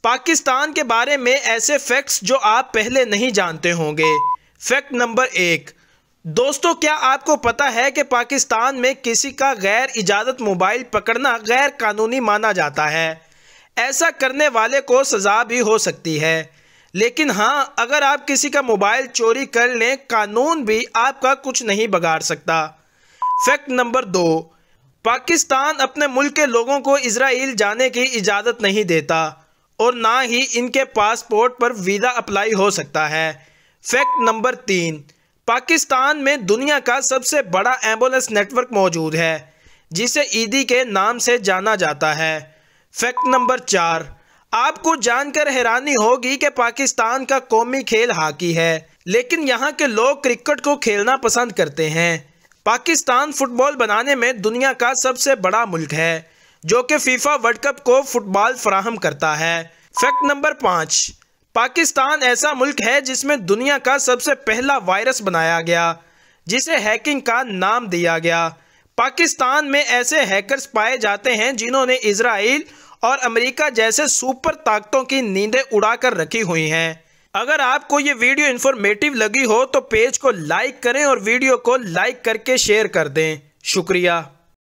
पाकिस्तान के बारे में ऐसे फैक्ट्स जो आप पहले नहीं जानते होंगे। फैक्ट नंबर 1, दोस्तों क्या आपको पता है कि पाकिस्तान में किसी का गैर इजाज़त मोबाइल पकड़ना गैर कानूनी माना जाता है। ऐसा करने वाले को सज़ा भी हो सकती है, लेकिन हाँ, अगर आप किसी का मोबाइल चोरी कर लें, कानून भी आपका कुछ नहीं बिगाड़ सकता। फैक्ट नंबर 2, पाकिस्तान अपने मुल्क के लोगों को इजराइल जाने की इजाज़त नहीं देता और ना ही इनके पासपोर्ट पर वीज़ा अप्लाई हो सकता है। फैक्ट नंबर 3, पाकिस्तान में दुनिया का सबसे बड़ा एम्बुलेंस नेटवर्क मौजूद है, जिसे ईदी के नाम से जाना जाता है। फैक्ट नंबर 4, आपको जानकर हैरानी होगी कि पाकिस्तान का कौमी खेल हॉकी है, लेकिन यहाँ के लोग क्रिकेट को खेलना पसंद करते हैं। पाकिस्तान फुटबॉल बनाने में दुनिया का सबसे बड़ा मुल्क है, जो कि फीफा वर्ल्ड कप को फुटबॉल फराहम करता है। फैक्ट नंबर 5, पाकिस्तान ऐसा मुल्क है जिसमें दुनिया का सबसे पहला वायरस बनाया गया, जिसे हैकिंग का नाम दिया गया। पाकिस्तान में ऐसे हैकर्स पाए जाते हैं जिन्होंने इजराइल और अमेरिका जैसे सुपर ताकतों की नींदें उड़ाकर रखी हुई हैं। अगर आपको ये वीडियो इन्फॉर्मेटिव लगी हो तो पेज को लाइक करें और वीडियो को लाइक करके शेयर कर दें। शुक्रिया।